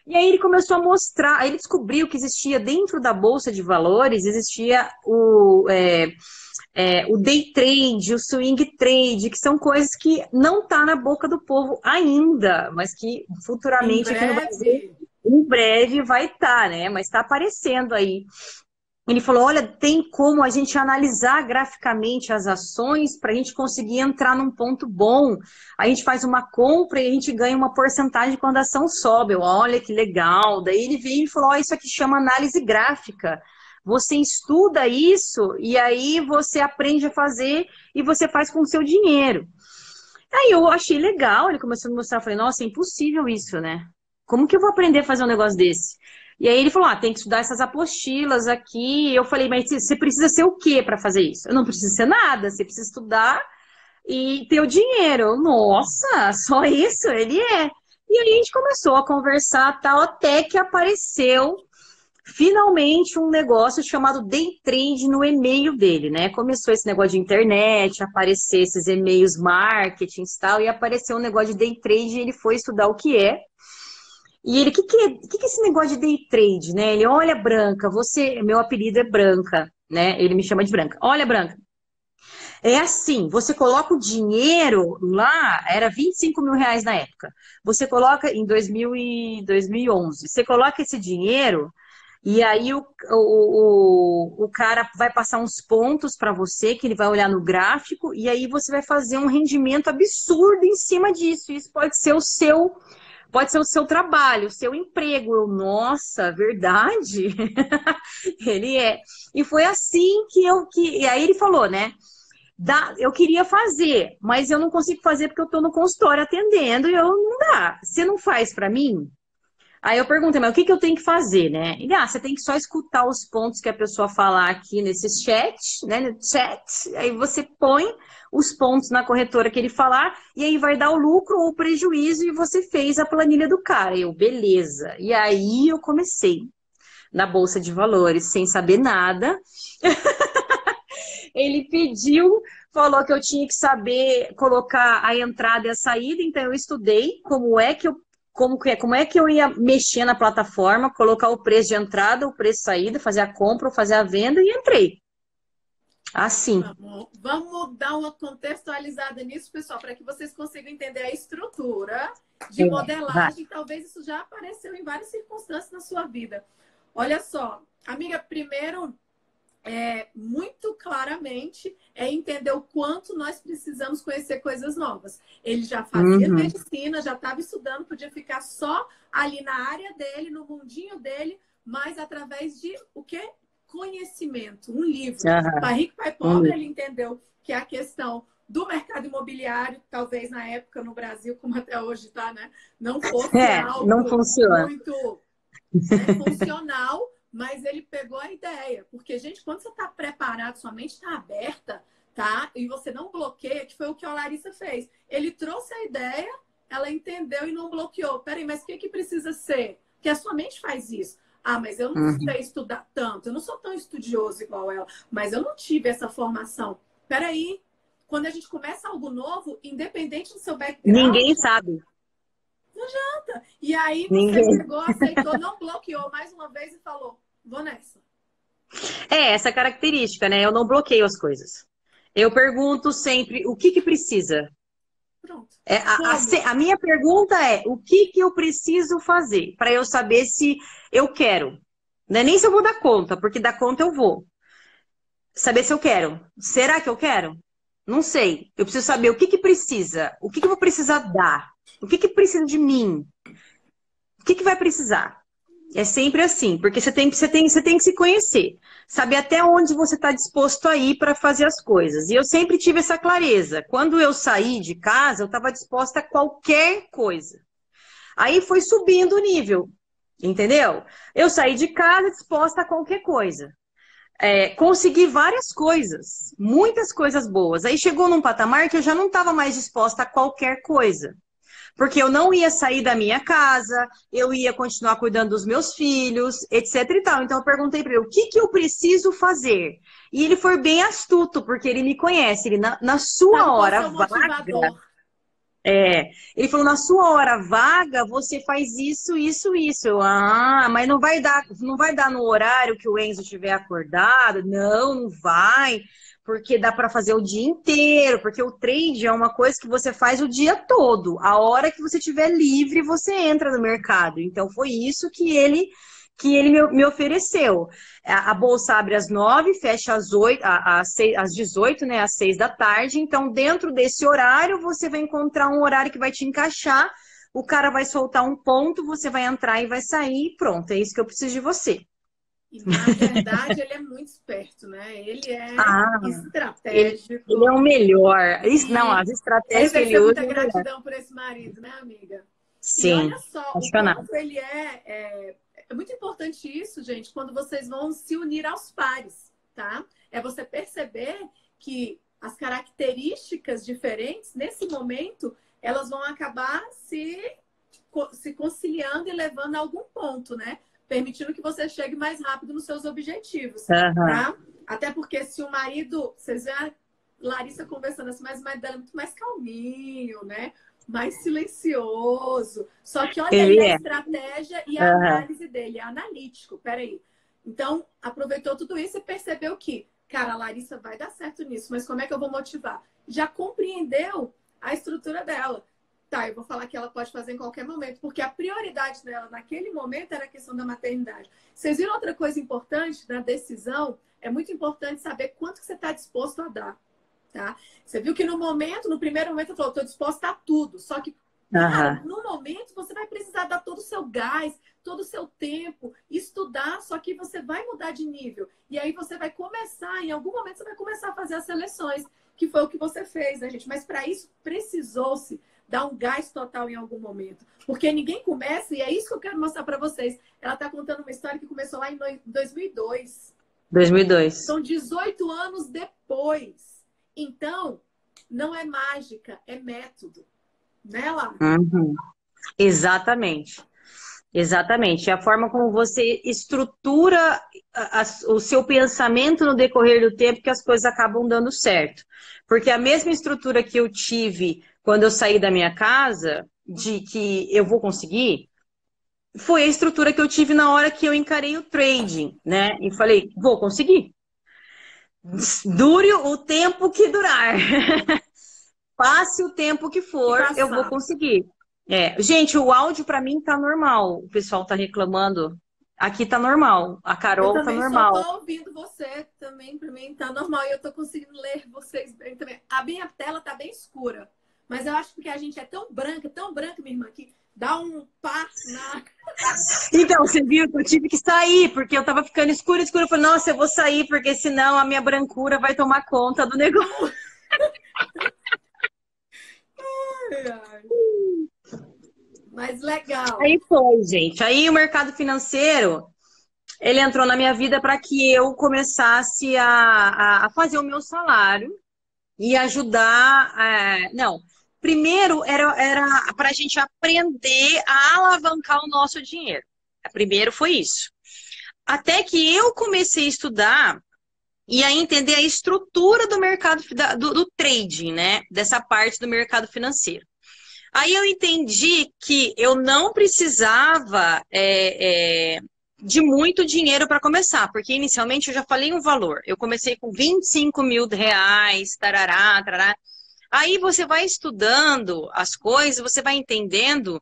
E aí ele começou a mostrar, aí ele descobriu que existia dentro da Bolsa de Valores, existia o day trade, o swing trade, que são coisas que não tá na boca do povo ainda, mas que futuramente aqui no Brasil, em breve vai estar, né? Mas está aparecendo aí. Ele falou, olha, tem como a gente analisar graficamente as ações para a gente conseguir entrar num ponto bom. A gente faz uma compra e a gente ganha uma porcentagem quando a ação sobe. Olha que legal. Daí ele veio e falou, isso aqui chama análise gráfica. Você estuda isso e aí você aprende a fazer e você faz com o seu dinheiro. Aí eu achei legal, ele começou a me mostrar, falei, nossa, é impossível isso, né? Como que eu vou aprender a fazer um negócio desse? E aí ele falou, tem que estudar essas apostilas aqui. E eu falei, mas você precisa ser o quê para fazer isso? Eu não preciso ser nada, você precisa estudar e ter o dinheiro. Nossa, só isso? Ele é. E aí a gente começou a conversar tal, até que apareceu finalmente um negócio chamado Day Trade no e-mail dele, né? Começou esse negócio de internet, aparecer esses e-mails marketing e tal, e apareceu um negócio de Day Trade e ele foi estudar o que é. E ele, que é esse negócio de Day Trade, né? Ele, olha, Branca, meu apelido é Branca, né? Ele me chama de Branca. Olha, Branca, é assim, você coloca o dinheiro lá, era 25 mil reais na época. Você coloca em 2011, você coloca esse dinheiro e aí o cara vai passar uns pontos para você, que ele vai olhar no gráfico, e aí você vai fazer um rendimento absurdo em cima disso. Isso pode ser o seu trabalho, o seu emprego. Nossa, verdade? Ele é. E foi assim e aí ele falou, né? Eu queria fazer, mas eu não consigo fazer porque eu estou no consultório atendendo e eu não dá. Você não faz para mim? Aí eu perguntei, mas o que eu tenho que fazer, né? Ele, você tem que só escutar os pontos que a pessoa falar aqui nesse chat, né? No chat, aí você põe os pontos na corretora que ele falar, e aí vai dar o lucro ou o prejuízo, e você fez a planilha do cara. Eu, beleza. E aí eu comecei na Bolsa de Valores, sem saber nada. Ele pediu, falou que eu tinha que saber colocar a entrada e a saída, então eu estudei como é que eu ia mexer na plataforma, colocar o preço de entrada, o preço de saída, fazer a compra, fazer a venda e entrei. Assim. Vamos dar uma contextualizada nisso, pessoal, para que vocês consigam entender a estrutura de modelagem. Talvez isso já apareceu em várias circunstâncias na sua vida. Olha só, amiga, primeiro, muito claramente, entender o quanto nós precisamos conhecer coisas novas. Ele já fazia medicina, já estava estudando, podia ficar só ali na área dele, no mundinho dele, mas através de o quê? Conhecimento, um livro. Pai Rico, Pai Pobre, ele entendeu que a questão do mercado imobiliário, talvez na época no Brasil, como até hoje está, né? Não fosse algo não funciona. Muito funcional, mas ele pegou a ideia. Porque, gente, quando você está preparado, sua mente está aberta, tá? E você não bloqueia, que foi o que a Larissa fez. Ele trouxe a ideia, ela entendeu e não bloqueou. Peraí, mas o que precisa ser? Porque a sua mente faz isso. Mas eu não sei estudar tanto, eu não sou tão estudioso igual ela, mas eu não tive essa formação. Peraí, quando a gente começa algo novo, independente do seu background... Ninguém sabe. Não adianta. E aí você pegou, aceitou, não bloqueou mais uma vez e falou, vou nessa. Essa característica, né? Eu não bloqueio as coisas. Eu pergunto sempre, o que precisa? Pronto. A minha pergunta é, o que eu preciso fazer para eu saber se eu quero? Não é nem se eu vou dar conta, porque dar conta eu vou. Saber se eu quero. Será que eu quero? Não sei. Eu preciso saber o que precisa. O que eu vou precisar dar? O que precisa de mim? O que vai precisar? É sempre assim, porque você tem que se conhecer. Saber até onde você está disposto a ir para fazer as coisas. E eu sempre tive essa clareza. Quando eu saí de casa, eu estava disposta a qualquer coisa. Aí foi subindo o nível, entendeu? Eu saí de casa disposta a qualquer coisa. Consegui várias coisas, muitas coisas boas. Aí chegou num patamar que eu já não estava mais disposta a qualquer coisa. Porque eu não ia sair da minha casa, eu ia continuar cuidando dos meus filhos, etc e tal. Então eu perguntei para ele, o que eu preciso fazer? E ele foi bem astuto, porque ele me conhece. Ele, na sua hora vaga... ele falou, na sua hora vaga, você faz isso, isso, isso. Eu, mas não vai dar no horário que o Enzo estiver acordado? Não vai. Porque dá para fazer o dia inteiro, porque o trade é uma coisa que você faz o dia todo. A hora que você estiver livre, você entra no mercado. Então, foi isso que ele me ofereceu. A bolsa abre às 9, fecha às 18, né, às 6 da tarde. Então, dentro desse horário, você vai encontrar um horário que vai te encaixar. O cara vai soltar um ponto, você vai entrar e vai sair. Pronto, é isso que eu preciso de você. E, na verdade, ele é muito esperto, né? Ele é estratégico. Ele é o melhor. Não, as estratégias que ele usa... muita gratidão por esse marido, né, amiga? Sim. E olha só, o quanto ele É muito importante isso, gente, quando vocês vão se unir aos pares, tá? É você perceber que as características diferentes, nesse momento, elas vão acabar se conciliando e levando a algum ponto, né? Permitindo que você chegue mais rápido nos seus objetivos, tá? Até porque se o marido... Vocês veem a Larissa conversando assim, mas o marido dela é muito mais calminho, né? Mais silencioso. Só que olha aí a estratégia e a análise dele. É analítico, peraí. Então, aproveitou tudo isso e percebeu que, cara, a Larissa vai dar certo nisso, mas como é que eu vou motivar? Já compreendeu a estrutura dela. Tá, eu vou falar que ela pode fazer em qualquer momento, porque a prioridade dela naquele momento era a questão da maternidade. Vocês viram outra coisa importante na decisão? É muito importante saber quanto que você está disposto a dar, tá? Você viu que no primeiro momento, eu falou, estou disposta a tudo. Só que, cara, no momento, você vai precisar dar todo o seu gás, todo o seu tempo, estudar, só que você vai mudar de nível. E aí você vai começar, em algum momento, você vai começar a fazer as seleções, que foi o que você fez, né, gente? Mas para isso, precisou-se dar um gás total em algum momento. Porque ninguém começa, e é isso que eu quero mostrar para vocês. Ela está contando uma história que começou lá em 2002. 2002. São 18 anos depois. Então, não é mágica, é método. Né, Lá? Exatamente. Exatamente. É a forma como você estrutura o seu pensamento no decorrer do tempo que as coisas acabam dando certo. Porque a mesma estrutura que eu tive quando eu saí da minha casa, de que eu vou conseguir, foi a estrutura que eu tive na hora que eu encarei o trading, né? E falei, vou conseguir. Dure o tempo que durar. Passe o tempo que for, eu vou conseguir. Gente, o áudio para mim tá normal. O pessoal tá reclamando. Aqui tá normal. A Carol tá normal. Eu só tô ouvindo você também, para mim tá normal. E eu tô conseguindo ler vocês bem também. A minha tela tá bem escura. Mas eu acho que a gente é tão branca, minha irmã, que dá um pá na... Então, você viu que eu tive que sair, porque eu tava ficando escura. Eu falei, nossa, eu vou sair, porque senão a minha brancura vai tomar conta do negócio. Mas legal. Aí foi, gente. Aí o mercado financeiro, ele entrou na minha vida para que eu começasse a fazer o meu salário e ajudar... Não, primeiro era para a gente aprender a alavancar o nosso dinheiro. Primeiro foi isso. Até que eu comecei a estudar e a entender a estrutura do mercado, do trading, né? Dessa parte do mercado financeiro. Aí eu entendi que eu não precisava de muito dinheiro para começar, porque inicialmente eu já falei um valor. Eu comecei com 25 mil reais, tarará, tarará. Aí você vai estudando as coisas, você vai entendendo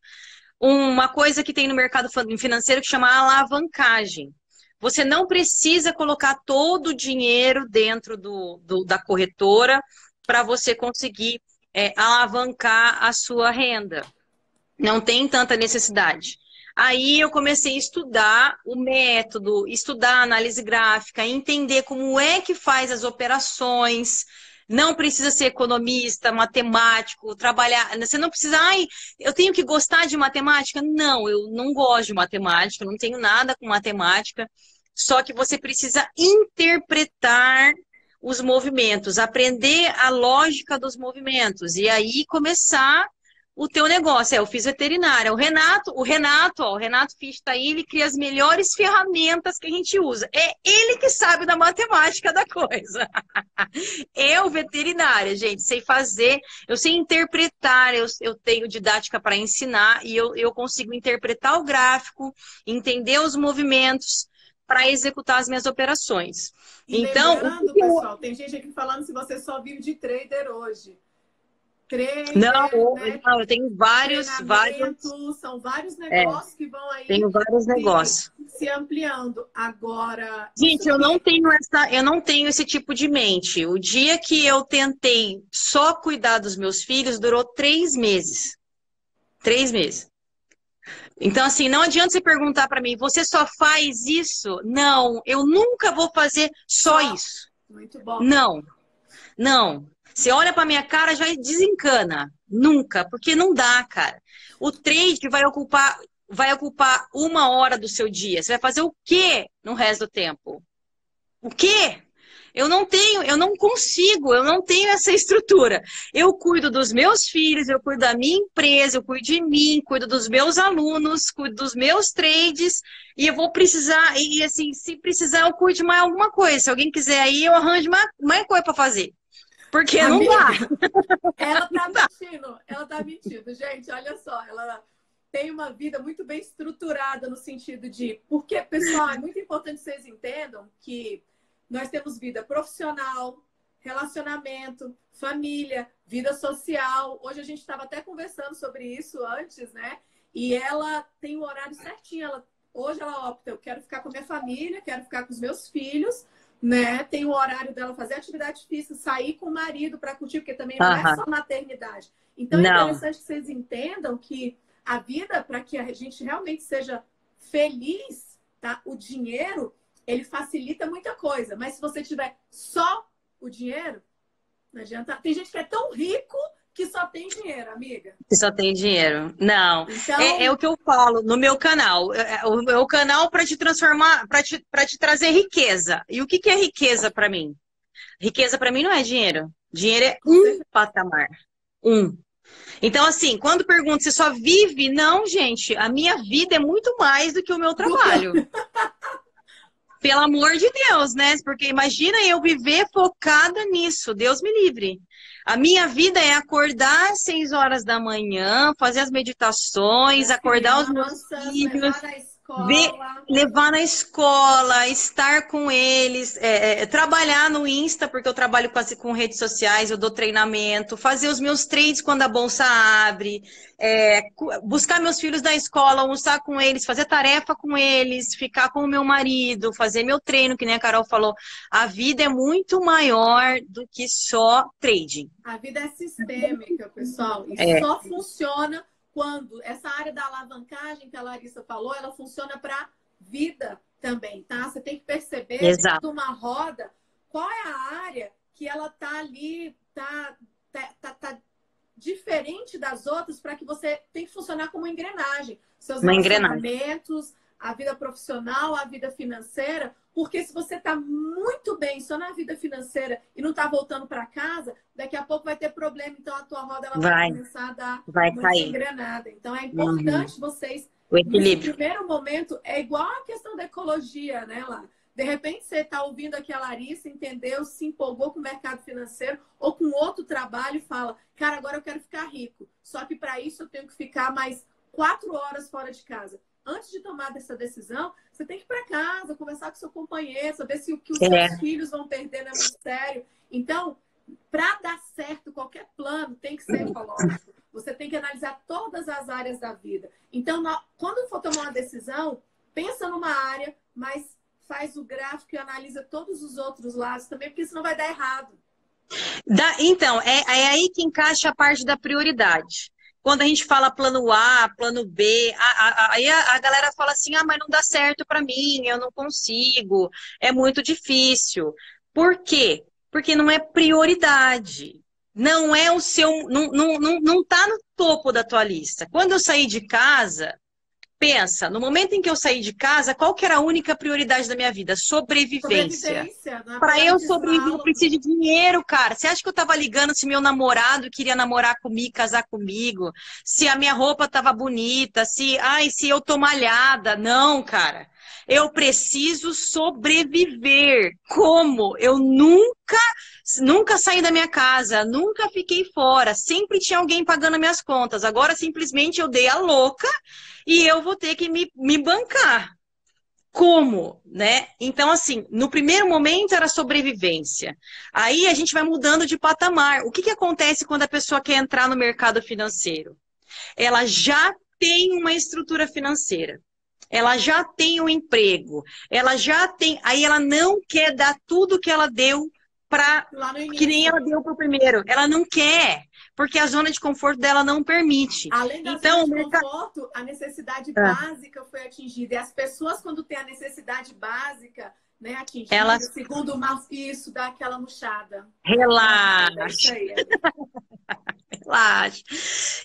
uma coisa que tem no mercado financeiro que chama alavancagem. Você não precisa colocar todo o dinheiro dentro da corretora para você conseguir alavancar a sua renda. Não tem tanta necessidade. Aí eu comecei a estudar o método, estudar a análise gráfica, entender como é que faz as operações. Não precisa ser economista, matemático, trabalhar... Você não precisa... eu tenho que gostar de matemática? Não, eu não gosto de matemática, não tenho nada com matemática. Só que você precisa interpretar os movimentos, aprender a lógica dos movimentos e aí começar o teu negócio. Eu fiz veterinária. O Renato Fisch tá aí, ele cria as melhores ferramentas que a gente usa. É ele que sabe da matemática da coisa. Eu, veterinária, gente, sei fazer, eu sei interpretar, eu tenho didática para ensinar e eu consigo interpretar o gráfico, entender os movimentos para executar as minhas operações. E então, lembrando, pessoal, tem gente aqui falando se você só vive de trader hoje. Trader, não, eu tenho vários. São vários negócios que vão aí. Tenho vários negócios. Se ampliando. Agora. Gente, eu não tenho esse tipo de mente. O dia que eu tentei só cuidar dos meus filhos, durou 3 meses. 3 meses. Então, assim, não adianta você perguntar para mim, você só faz isso? Não, eu nunca vou fazer só isso. Muito bom. Não. Você olha para minha cara, já desencana. Nunca, porque não dá, cara. O trade vai ocupar vai ocupar 1 hora do seu dia? Você vai fazer o quê no resto do tempo? O quê? Eu não tenho, eu não consigo, eu não tenho essa estrutura. Eu cuido dos meus filhos, eu cuido da minha empresa, eu cuido de mim, cuido dos meus alunos, cuido dos meus trades, e eu vou precisar, e assim, se precisar, eu cuido de mais alguma coisa. Se alguém quiser aí, eu arranjo mais coisa para fazer. Porque não Amiga, dá. ela tá Não dá. mentindo, ela tá mentindo. Gente, olha só, ela tem uma vida muito bem estruturada no sentido de... Porque, pessoal, é muito importante que vocês entendam que nós temos vida profissional, relacionamento, família, vida social. Hoje a gente estava até conversando sobre isso antes, né? E ela tem o horário certinho. Hoje ela opta, eu quero ficar com a minha família, quero ficar com os meus filhos, né? Tem o horário dela fazer atividade física, sair com o marido para curtir, porque também não é só maternidade. Então é interessante que vocês entendam que a vida, para que a gente realmente seja feliz, tá? O dinheiro, ele facilita muita coisa. Mas se você tiver só o dinheiro, não adianta. Tem gente que é tão rico que só tem dinheiro, amiga. Que só tem dinheiro. Não. Então... É o que eu falo no meu canal. O canal para te transformar, para te trazer riqueza. E o que é riqueza para mim? Riqueza para mim não é dinheiro. Dinheiro é um patamar. Um. Então, assim, quando pergunto se só vive, não, gente. A minha vida é muito mais do que o meu trabalho. Pelo amor de Deus, né? Porque imagina eu viver focada nisso. Deus me livre. A minha vida é acordar às 6 horas da manhã, fazer as meditações, acordar os meus filhos, levar na escola, estar com eles, trabalhar no Insta, porque eu trabalho com redes sociais, eu dou treinamento, fazer os meus trades quando a bolsa abre, buscar meus filhos da escola, almoçar com eles, fazer tarefa com eles, ficar com o meu marido, fazer meu treino, que nem a Carol falou. A vida é muito maior do que só trading. A vida é sistêmica, pessoal, e só funciona quando essa área da alavancagem que a Larissa falou, ela funciona para vida também, tá? Você tem que perceber dentro de uma roda qual é a área que ela tá ali, tá diferente das outras, para que você tem que funcionar como engrenagem. Seus relacionamentos, a vida profissional, a vida financeira, porque se você está muito bem só na vida financeira e não está voltando para casa, daqui a pouco vai ter problema, então a tua roda ela vai começar a dar uma engrenada. Então é importante vocês, nesse primeiro momento, é igual a questão da ecologia, né, lá. De repente você está ouvindo aqui a Larissa, entendeu, se empolgou com o mercado financeiro ou com outro trabalho e fala, cara, agora eu quero ficar rico. Só que para isso eu tenho que ficar mais 4 horas fora de casa. Antes de tomar essa decisão, você tem que ir para casa, conversar com seu companheiro, saber se o que os seus filhos vão perder não é muito sério. Então, para dar certo qualquer plano, tem que ser ecológico. Você tem que analisar todas as áreas da vida. Então, quando for tomar uma decisão, pensa numa área, mas faz o gráfico e analisa todos os outros lados também, porque senão vai dar errado. Então, é aí que encaixa a parte da prioridade. Quando a gente fala plano A, plano B, aí a galera fala assim, mas não dá certo para mim, eu não consigo, é muito difícil. Por quê? Porque não é prioridade. Não é o seu, não tá no topo da tua lista. Quando eu saí de casa, pensa, no momento em que eu saí de casa, qual que era a única prioridade da minha vida? Sobrevivência. Para eu sobreviver, eu preciso de dinheiro, cara. Você acha que eu tava ligando se meu namorado queria namorar comigo, casar comigo? Se a minha roupa tava bonita? Se eu tô malhada? Não, cara. Eu preciso sobreviver. Como? Eu nunca saí da minha casa, nunca fiquei fora. Sempre tinha alguém pagando minhas contas. Agora, simplesmente, eu dei a louca e eu vou ter que me bancar. Como, né? Então, assim, no primeiro momento era sobrevivência. Aí a gente vai mudando de patamar. O que acontece quando a pessoa quer entrar no mercado financeiro? Ela já tem uma estrutura financeira. Ela já tem um emprego. Ela já tem... Aí ela não quer dar tudo que ela deu que nem ela deu para o primeiro. Ela não quer, porque a zona de conforto dela não permite. Além da zona de conforto, a necessidade básica foi atingida. E as pessoas, quando têm a necessidade básica, né, atingida, segundo o Marx, isso dá aquela murchada. Relaxa. Relaxa.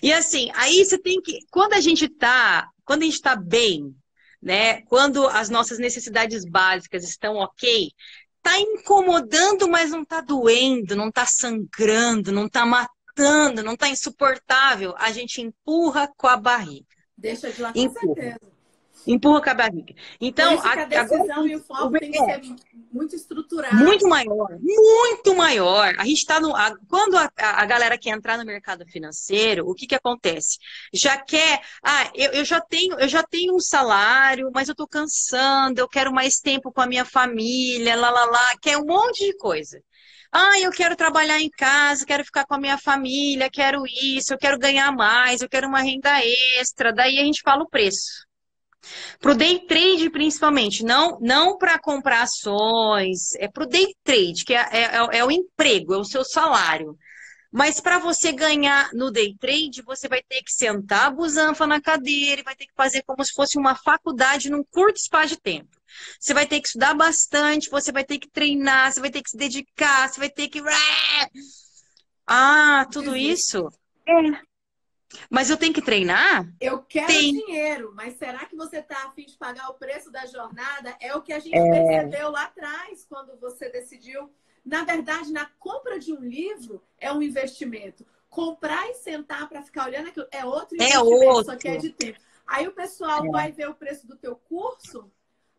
E assim, aí você tem que, quando a gente tá bem, né? Quando as nossas necessidades básicas estão ok, tá incomodando, mas não tá doendo, não tá sangrando, não tá matando, não tá insuportável, a gente empurra com a barriga. Deixa de lá com Empurra. certeza. Empurra com a barriga. Por Então, isso que a agora decisão e o foco tem que ser muito muito estruturado. maior, muito maior. A gente está no. Quando a galera quer entrar no mercado financeiro, o que que acontece? Já quer. Eu já tenho um salário, mas eu estou cansando, eu quero mais tempo com a minha família, lá, quer um monte de coisa. Ah, eu quero trabalhar em casa, quero ficar com a minha família, quero isso, eu quero ganhar mais, eu quero uma renda extra. Daí a gente fala o preço. Para o day trade, principalmente, não para comprar ações, é para o day trade, que é o emprego, é o seu salário. Mas para você ganhar no day trade, você vai ter que sentar a busanfa na cadeira e vai ter que fazer como se fosse uma faculdade num curto espaço de tempo. Você vai ter que estudar bastante, você vai ter que treinar, você vai ter que se dedicar, você vai ter que. Ah, tudo Desiste. isso? É. Mas eu tenho que treinar? Eu quero Tem. dinheiro, mas será que você está a fim de pagar o preço da jornada? É o que a gente percebeu lá atrás, quando você decidiu. Na verdade, na compra de um livro é um investimento. Comprar e sentar para ficar olhando aquilo é outro É investimento, só que é outro. de tempo. Aí o pessoal vai ver o preço do teu curso.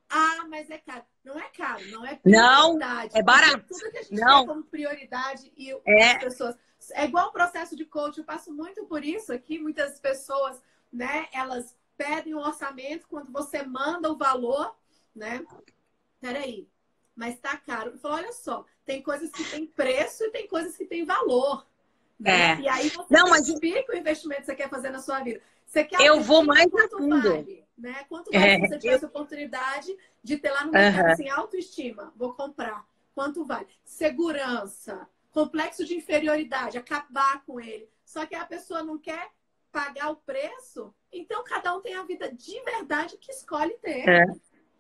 Ah, mas é caro. Não é caro, não é Não, prioridade. é Porque barato. tudo que a gente quer Não, como prioridade e as é. pessoas. É igual o processo de coach, eu passo muito por isso aqui. Muitas pessoas, né, elas pedem um orçamento quando você manda o valor, né? Peraí, mas tá caro. Eu falo, olha só, tem coisas que têm preço e tem coisas que têm valor, né? É. E aí você Não, mas identifica o investimento que você quer fazer na sua vida. Você quer eu vou autoestima, mais a quanto fundo. vale? Né? Quanto vale É, se você eu, tivesse a oportunidade de ter lá no mercado aham. assim, autoestima, vou comprar. Quanto vale? Segurança, complexo de inferioridade, acabar com ele. Só que a pessoa não quer pagar o preço, então cada um tem a vida de verdade que escolhe ter. É,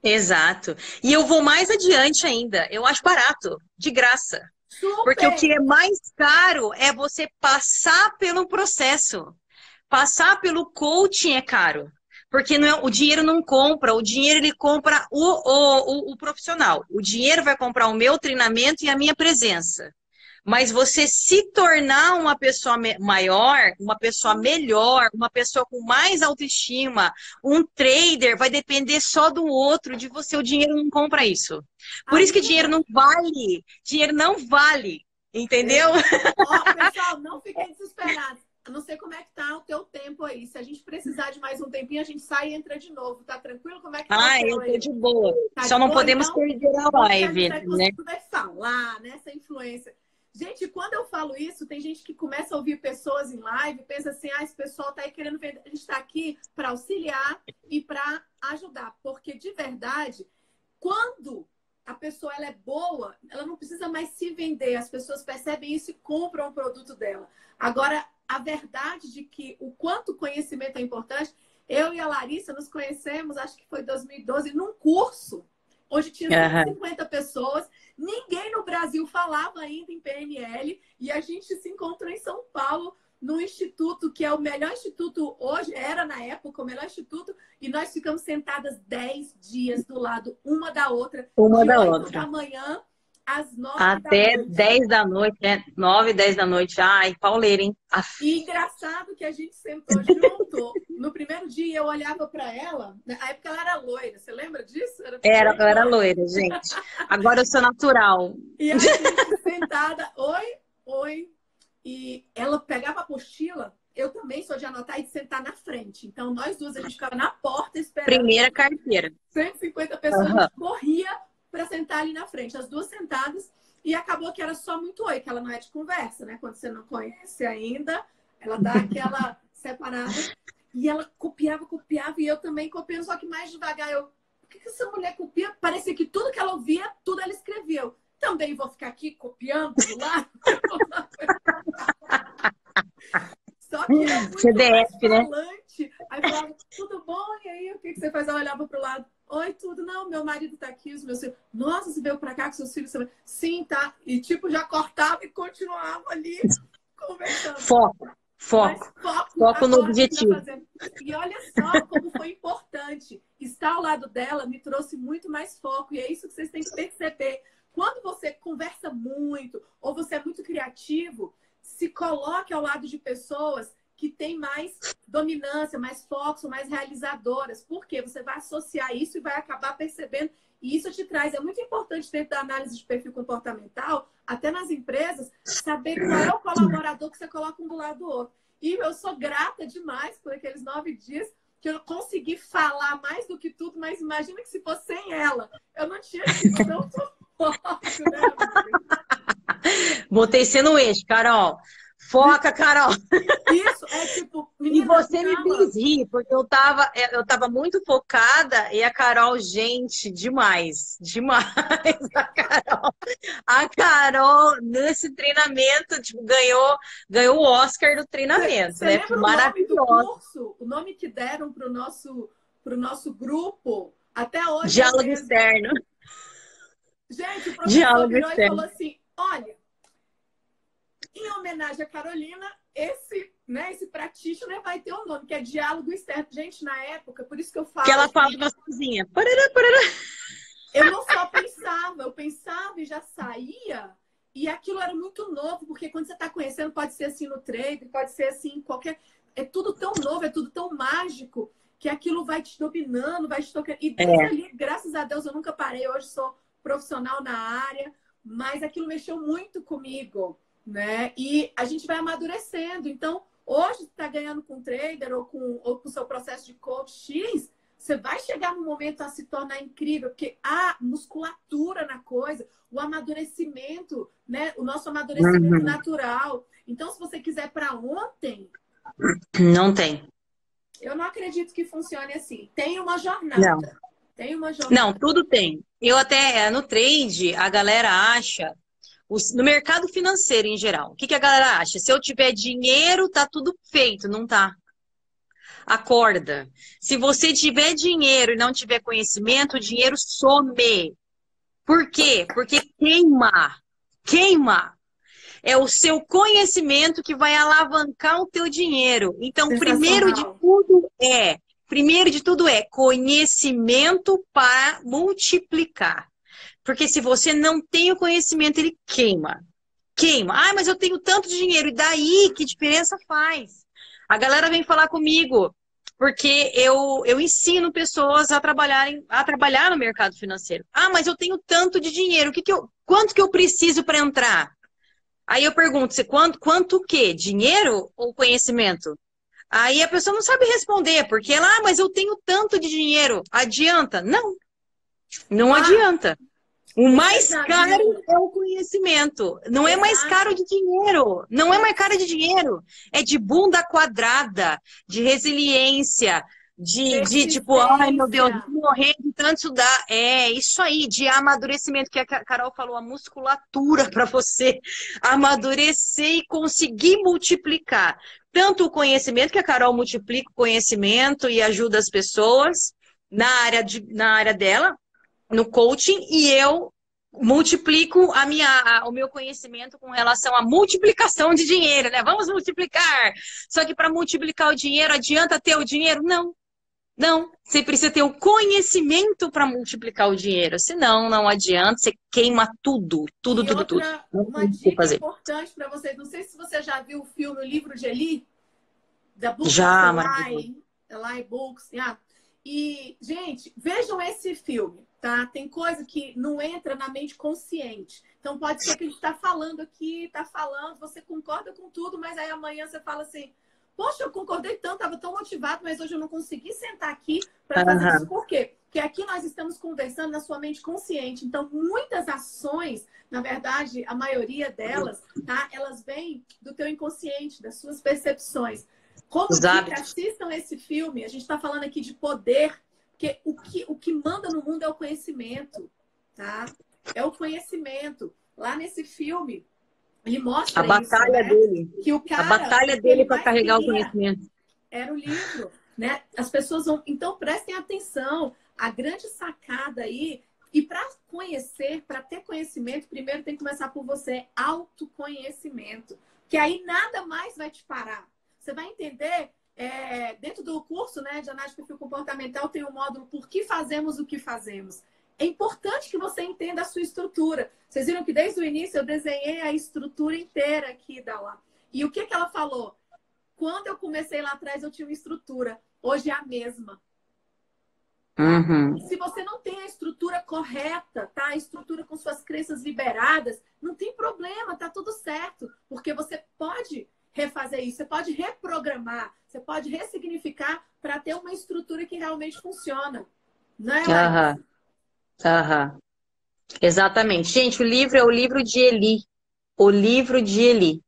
exato. E eu vou mais adiante ainda. Eu acho barato, de graça. Porque o que Super! é mais caro é você passar pelo processo. Passar pelo coaching é caro. Porque não é, o dinheiro não compra, o dinheiro ele compra o profissional. O dinheiro vai comprar o meu treinamento e a minha presença. Mas você se tornar uma pessoa maior, uma pessoa melhor, uma pessoa com mais autoestima, um trader, vai depender só do outro, de você. O dinheiro não compra isso. Por isso que dinheiro Amiga, não vale. Dinheiro não vale. Entendeu? ó, pessoal, não fiquem desesperados. Eu não sei como é que tá o teu tempo aí. Se a gente precisar de mais um tempinho, a gente sai e entra de novo. Tá tranquilo? Como é que tá o Ah, teu eu tô aí? de boa. Tá Só de não boa? podemos Então, perder a vamos ver se a gente live, vai né? conseguir falar nessa influência. Gente, quando eu falo isso, tem gente que começa a ouvir pessoas em live e pensa assim, ah, esse pessoal tá aí querendo vender. A gente está aqui para auxiliar e para ajudar. Porque, de verdade, quando a pessoa ela é boa, ela não precisa mais se vender. As pessoas percebem isso e compram o produto dela. Agora, a verdade de que o quanto conhecimento é importante, eu e a Larissa nos conhecemos, acho que foi em 2012, num curso, onde tinha Aham. 150 pessoas, ninguém no Brasil falava ainda em PNL, e a gente se encontrou em São Paulo, no instituto, que é o melhor instituto hoje, era na época o melhor instituto, e nós ficamos sentadas 10 dias do lado uma da outra, Uma de da 8 outra. da manhã às 9 da Até noite. 10 da noite, né? 9, 10 da noite. Ai, pauleira, hein? E engraçado que a gente sentou junto. No primeiro dia eu olhava para ela, na época ela era loira, você lembra disso? Era bem Eu era loira. loira, gente. Agora eu sou natural. E a gente sentada, oi, oi. E ela pegava a apostila, eu também sou de anotar e de sentar na frente. Então nós duas, a gente ficava na porta esperando. Primeira carteira. 150 pessoas, a Aham. gente corria para sentar ali na frente, as duas sentadas. E acabou que era só muito oi, que ela não é de conversa, né? Quando você não conhece ainda, ela dá aquela separada. E ela copiava, e eu também copiando, só que mais devagar. Eu, por que essa mulher copia? Parecia que tudo que ela ouvia, tudo ela escrevia. Eu também vou ficar aqui copiando do lado. Só que eu muito mais CDF, né? falante. Aí falava, tudo bom? E aí, o que você faz? Eu olhava pro lado. Oi, tudo? Não, meu marido tá aqui, os meus filhos. Nossa, você veio pra cá com seus filhos? Sim, tá. E tipo, já cortava e continuava ali conversando. Foco. Mas Foco. foco Foco no agora que está objetivo. fazendo. E olha só como foi importante. Estar ao lado dela me trouxe muito mais foco. E é isso que vocês têm que perceber. Quando você conversa muito, ou você é muito criativo, se coloque ao lado de pessoas que têm mais dominância, mais foco, são mais realizadoras. Por quê? Você vai associar isso e vai acabar percebendo. E isso te traz, é muito importante dentro da análise de perfil comportamental, até nas empresas, saber qual é o colaborador que você coloca um do lado do outro. E eu sou grata demais por aqueles 9 dias que eu consegui falar mais do que tudo, mas imagina que se fosse sem ela, eu não tinha tido tanto foco, né, amiga? Botei você no eixo, Carol. Foca, Carol. Isso é tipo, E menina, você me calma. fez rir, porque eu tava muito focada e a Carol, gente, demais. Demais. A Carol, nesse treinamento, tipo, ganhou o Oscar do treinamento, Você né? Porque lembra o nome do maravilhosa. curso? O nome que deram para o nosso grupo? Até hoje é o Diálogo mesmo. externo. Gente, o professor Diálogo virou e externo. falou assim: olha, em homenagem à Carolina, esse practitioner vai ter um nome, que é diálogo externo. Gente, na época, por isso que eu Que ela falo fala que gostosinha. Parará, parará. eu não só pensava, eu pensava e já saía. E aquilo era muito novo, porque quando você está conhecendo, pode ser assim no trade, pode ser assim em qualquer. É tudo tão novo, é tudo tão mágico, que aquilo vai te dominando, vai te tocando. E desde É. ali, graças a Deus, eu nunca parei. Hoje sou profissional na área, mas aquilo mexeu muito comigo, né? E a gente vai amadurecendo. Então, hoje, você está ganhando com trader ou com o seu processo de coach X. Você vai chegar num momento a se tornar incrível, porque há musculatura na coisa, o amadurecimento, né? O nosso amadurecimento Uhum. natural. Então, se você quiser para ontem, Não tem. eu não acredito que funcione assim. Tem uma Não. jornada. Tem uma Não, jornada. tudo tem. Eu até, no trade, a galera acha, no mercado financeiro em geral, o que que a galera acha? Se eu tiver dinheiro, tá tudo feito. Não tá. Acorda. Se você tiver dinheiro e não tiver conhecimento, o dinheiro some. Por quê? Porque queima. Queima. É o seu conhecimento que vai alavancar o teu dinheiro. Então, Sensacional. primeiro de tudo é conhecimento para multiplicar. Porque se você não tem o conhecimento, ele queima. Queima. Ah, mas eu tenho tanto dinheiro. E daí, que diferença faz? A galera vem falar comigo porque eu ensino pessoas a trabalhar no mercado financeiro. Ah, mas eu tenho tanto de dinheiro. Quanto que eu preciso para entrar? Aí eu pergunto, você quanto o quê? Dinheiro ou conhecimento? Aí a pessoa não sabe responder, porque ela, mas eu tenho tanto de dinheiro. Adianta? Não, não Ah, adianta. O você mais já caro viu? é o conhecimento. Não é mais caro Exato. de dinheiro. Não é mais caro de dinheiro. É de bunda quadrada, de resiliência, de tipo, ai meu Deus, Persistência. vou morrer de tanto estudar. É isso aí, de amadurecimento, que a Carol falou, a musculatura para você amadurecer e conseguir multiplicar. Tanto o conhecimento, que a Carol multiplica o conhecimento e ajuda as pessoas na área dela no coaching, e eu multiplico o meu conhecimento com relação à multiplicação de dinheiro, né? Vamos multiplicar. Só que para multiplicar o dinheiro, adianta ter o dinheiro? Não. Não, você precisa ter o conhecimento para multiplicar o dinheiro. Senão, não adianta, você queima tudo, tudo, E tudo, tudo. outra, Não uma tem o que dica fazer. importante para vocês. Não sei se você já viu o filme O Livro de Eli, da Book of Já, maravilhoso. Eli, Eli Books. Yeah. E, gente, vejam esse filme, tá? Tem coisa que não entra na mente consciente. Então, pode ser que a gente está falando aqui, está falando, você concorda com tudo, mas aí amanhã você fala assim: poxa, eu concordei tanto, estava tão motivado, mas hoje eu não consegui sentar aqui para fazer isso. Aham. Por quê? Porque aqui nós estamos conversando na sua mente consciente. Então, muitas ações, na verdade, a maioria delas, tá? Elas vêm do teu inconsciente, das suas percepções. Como Os dica, hábitos. assistam esse filme. A gente está falando aqui de poder, porque o que manda no mundo é o conhecimento, tá? É o conhecimento. Lá nesse filme, ele A mostra isso, batalha né? dele. Que o A cara, o batalha que ele dele para mais carregar o queria conhecimento. era o livro, né? As pessoas vão. Então, prestem atenção. A grande sacada aí. E para conhecer, para ter conhecimento, primeiro tem que começar por você, autoconhecimento. Que aí nada mais vai te parar. Você vai entender, dentro do curso, né, de análise de perfil comportamental, tem um módulo Por que fazemos o que fazemos. É importante que você entenda a sua estrutura. Vocês viram que desde o início eu desenhei a estrutura inteira aqui da lá. E o que ela falou? Quando eu comecei lá atrás, eu tinha uma estrutura. Hoje é a mesma. Uhum. Se você não tem a estrutura correta, tá? A estrutura com suas crenças liberadas, não tem problema, tá tudo certo. Porque você pode refazer isso, você pode reprogramar, você pode ressignificar para ter uma estrutura que realmente funciona. Não é, Laís? Aham. Exatamente. Gente, o livro é o livro de Eli. O livro de Eli.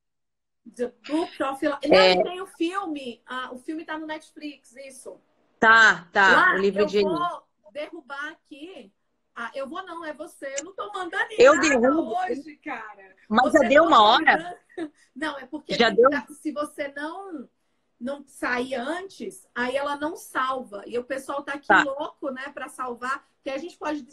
The Book of... Não, e tem o filme. O filme tá no Netflix, isso. Tá. Lá, O livro de Eli. Eu vou derrubar aqui. Eu vou não, é você. Eu não tô mandando em Eu nada derrubo hoje, cara. Mas Você já deu não uma tá hora? mandando... Não, é porque Já deu? se você não sair antes, aí ela não salva. E o pessoal tá aqui louco, né, para salvar, que a gente pode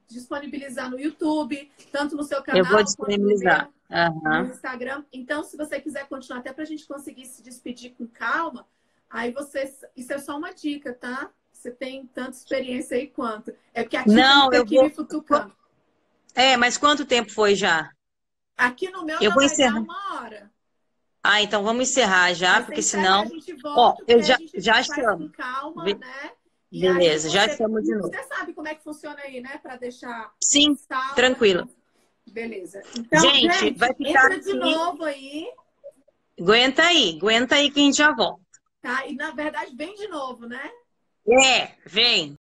disponibilizar no YouTube, tanto no seu canal Eu vou quanto disponibilizar. no Instagram. Então, se você quiser continuar, até pra gente conseguir se despedir com calma, aí isso é só uma dica, tá? Você tem tanta experiência aí quanto. É porque aqui Não, tem eu aqui vou... me futucando. Mas quanto tempo foi já? Aqui no meu Eu já vou vai dar encerrar. 1 hora. Então vamos encerrar já, Aí porque você encerra, senão... a gente volta, eu porque já a gente faz chamo. com calma, né? E Beleza, aí já chamo de novo. você sabe como é que funciona aí, né? Para deixar Sim, salvo. tranquilo. Beleza. Então, Gente, vai ficar entra de novo aí. Aguenta aí que a gente já volta. Tá? E na verdade, vem de novo, né? Vem.